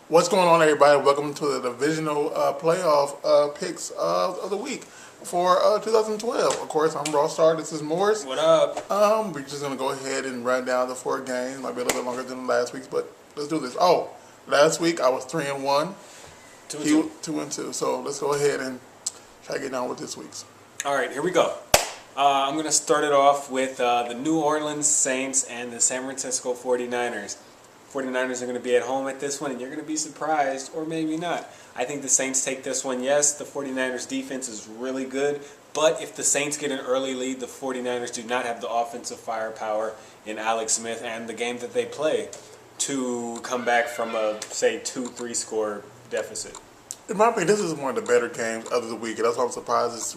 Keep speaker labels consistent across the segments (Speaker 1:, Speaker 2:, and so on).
Speaker 1: What's going on, everybody? Welcome to the Divisional playoff picks of the week for 2012. Of course, I'm Rawstarr. This is Morris.
Speaker 2: What up?
Speaker 1: We're just going to go ahead and run down the 4 games. Might be a little bit longer than last week's, but let's do this. Oh, last week I was 3-1. 2-2. So let's go ahead and try to get down with this week's.
Speaker 2: All right, here we go. I'm going to start it off with the New Orleans Saints and the San Francisco 49ers. 49ers are going to be at home at this one, and you're going to be surprised, or maybe not. I think the Saints take this one. Yes, the 49ers defense is really good, but if the Saints get an early lead, the 49ers do not have the offensive firepower in Alex Smith and the game that they play to come back from a, say, 2-3 score deficit.
Speaker 1: In my opinion, this is one of the better games of the week, and that's why I'm surprised it's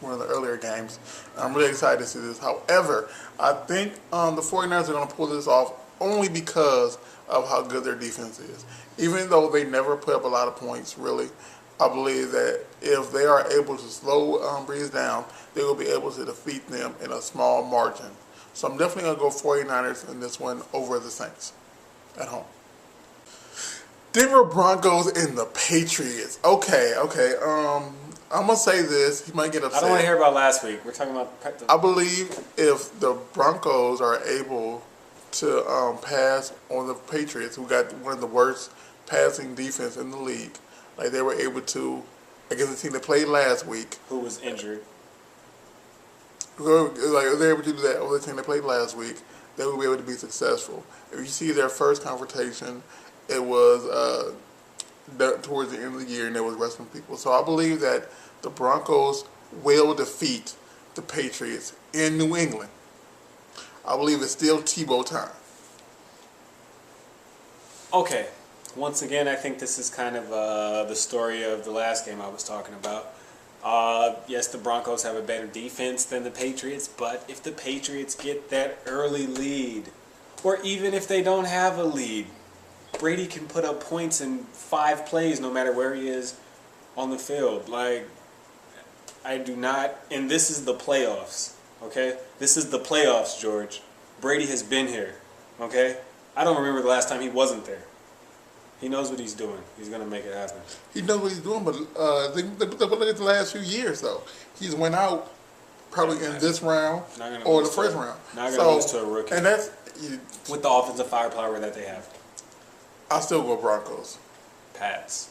Speaker 1: one of the earlier games. I'm really excited to see this. However, I think the 49ers are going to pull this off only because of how good their defense is. Even though they never put up a lot of points, really, I believe that if they are able to slow Breeze down, they will be able to defeat them in a small margin. So I'm definitely going to go 49ers in this one over the Saints at home. Denver Broncos and the Patriots. Okay. I'm going to say this. He might get upset.
Speaker 2: I don't want to hear about last week. We're talking about...
Speaker 1: I believe if the Broncos are able to pass on the Patriots, who got one of the worst passing defense in the league, like they were able to against the team that played last week,
Speaker 2: who was injured.
Speaker 1: Like if they're able to do that over the team that played last week, they will be able to be successful. If you see their first confrontation, it was towards the end of the year, and they was wrestling people. So I believe that the Broncos will defeat the Patriots in New England. I believe it's still Tebow time.
Speaker 2: Okay. Once again, I think this is kind of the story of the last game I was talking about. Yes, the Broncos have a better defense than the Patriots, but if the Patriots get that early lead, or even if they don't have a lead, Brady can put up points in 5 plays no matter where he is on the field. Like, I do not, and this is the playoffs. Okay? This is the playoffs, George. Brady has been here. Okay? I don't remember the last time he wasn't there. He knows what he's doing. He's going to make it happen.
Speaker 1: He knows what he's doing, but look at the last few years, though. He's went out probably in this round or the first round.
Speaker 2: Not going to lose to a rookie.
Speaker 1: And that's...
Speaker 2: with the offensive firepower that they have.
Speaker 1: I'll still go Broncos.
Speaker 2: Pats.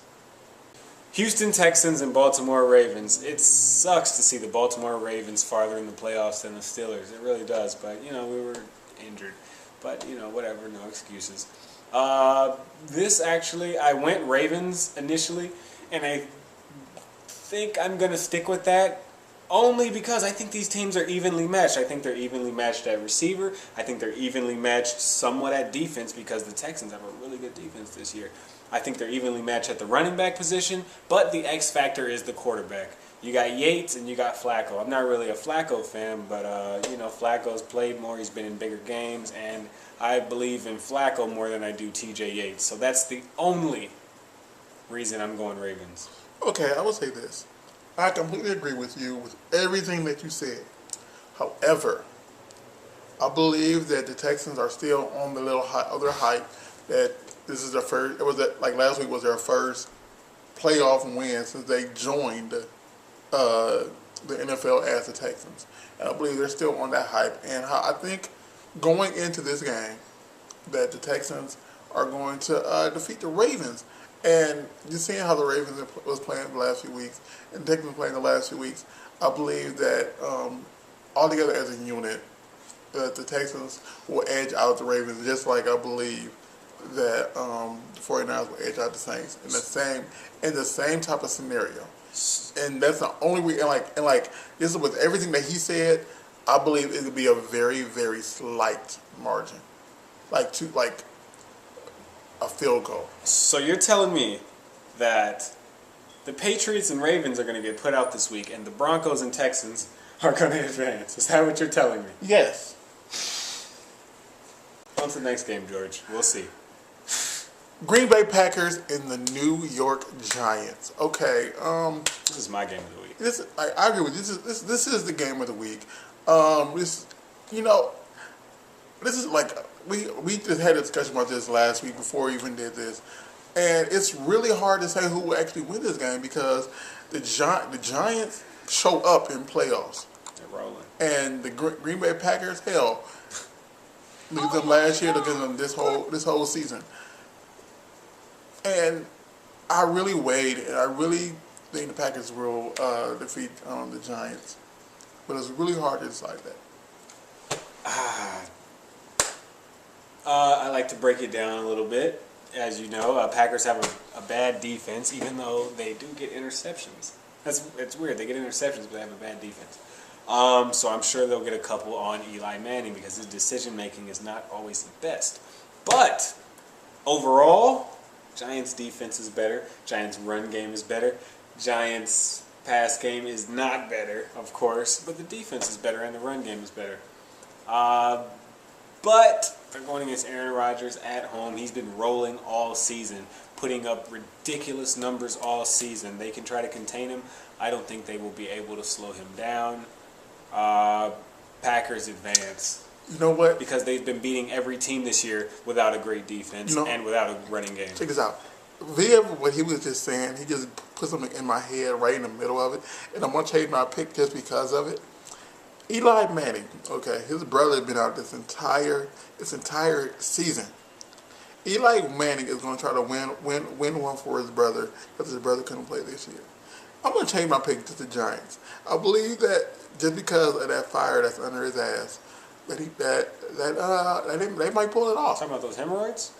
Speaker 2: Houston Texans and Baltimore Ravens. It sucks to see the Baltimore Ravens farther in the playoffs than the Steelers. It really does. But, you know, we were injured. But, you know, whatever. No excuses. This actually, I went Ravens initially. And I think I'm going to stick with that. Only because I think these teams are evenly matched. I think they're evenly matched at receiver. I think they're evenly matched somewhat at defense because the Texans have a really good defense this year. I think they're evenly matched at the running back position, but the X factor is the quarterback. You got Yates and you got Flacco. I'm not really a Flacco fan, but you know, Flacco's played more. He's been in bigger games, and I believe in Flacco more than I do TJ Yates. So that's the only reason I'm going Ravens.
Speaker 1: Okay, I will say this. I completely agree with you with everything that you said. However, I believe that the Texans are still on the little other hype that this is their first. It was like last week was their first playoff win since they joined the NFL as the Texans, and I believe they're still on that hype. And I think going into this game that the Texans are going to defeat the Ravens. And just seeing how the Ravens was playing the last few weeks and the Texans playing the last few weeks, I believe that altogether as a unit, that the Texans will edge out the Ravens, just like I believe that the 49ers will edge out the Saints in the same type of scenario. And that's the only reason. And this is with everything that he said, I believe it would be a very, very slight margin, like a field goal.
Speaker 2: So you're telling me that The Patriots and Ravens are going to get put out this week, and the Broncos and Texans are going to advance. Is that what you're telling me?
Speaker 1: Yes.
Speaker 2: On to the next game, George. We'll see.
Speaker 1: Green Bay Packers and the New York Giants. Okay.
Speaker 2: This is my game of the week.
Speaker 1: I agree with you. This is the game of the week. This is like we just had a discussion about this last week before we even did this, and it's really hard to say who will actually win this game because the Giants show up in playoffs.
Speaker 2: They're rolling.
Speaker 1: And the Green Bay Packers, hell, look at them last year, look at them this whole season. And I really weighed, and I really think the Packers will defeat the Giants. But it's really hard to decide that.
Speaker 2: I like to break it down a little bit. As you know, Packers have a bad defense, even though they do get interceptions. It's weird. They get interceptions, but they have a bad defense. So I'm sure they'll get a couple on Eli Manning because his decision-making is not always the best. But overall, Giants' defense is better. Giants' run game is better. Giants' pass game is not better, of course, but the defense is better and the run game is better. But they're going against Aaron Rodgers at home. He's been rolling all season, putting up ridiculous numbers all season. They can try to contain him. I don't think they will be able to slow him down. Packers advance.
Speaker 1: You know what?
Speaker 2: Because they've been beating every team this year without a great defense and without a running game.
Speaker 1: Check this out. Via what he was just saying, he just put something in my head right in the middle of it, and I'm going to change my pick just because of it. Eli Manning, okay, his brother has been out this entire season. Eli Manning is going to try to win one for his brother because his brother couldn't play this year. I'm going to change my pick to the Giants. I believe that just because of that fire that's under his ass, that they might pull it off.
Speaker 2: Talking about those hemorrhoids?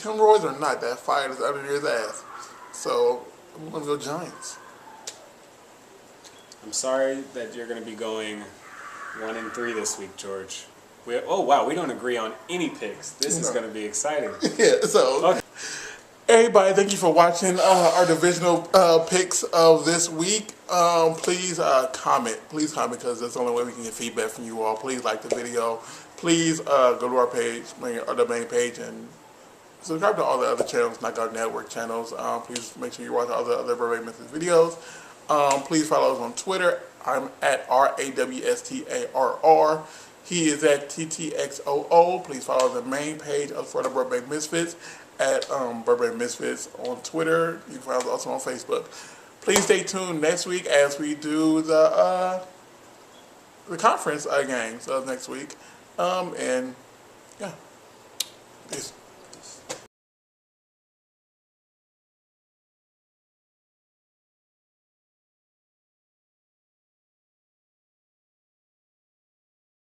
Speaker 1: Hemorrhoids or not, that fire that's under his ass. So I'm going to go Giants.
Speaker 2: I'm sorry that you're going to be going 1-3 this week, George. We don't agree on any picks. This is going to be exciting.
Speaker 1: Yeah, so okay. Everybody, thank you for watching our divisional picks of this week. Please comment. Please comment because that's the only way we can get feedback from you all. Please like the video. Please go to our page, the main page, and subscribe to all the other channels, Knockout Network channels. Please make sure you watch all the other Verbatim Methods videos. Please follow us on Twitter. I'm at RAWSTARR. He is at TTXOO. Please follow the main page for the Burbank Misfits at Burbank Misfits on Twitter. You can find us also on Facebook. Please stay tuned next week as we do the conference games next week. And yeah, peace.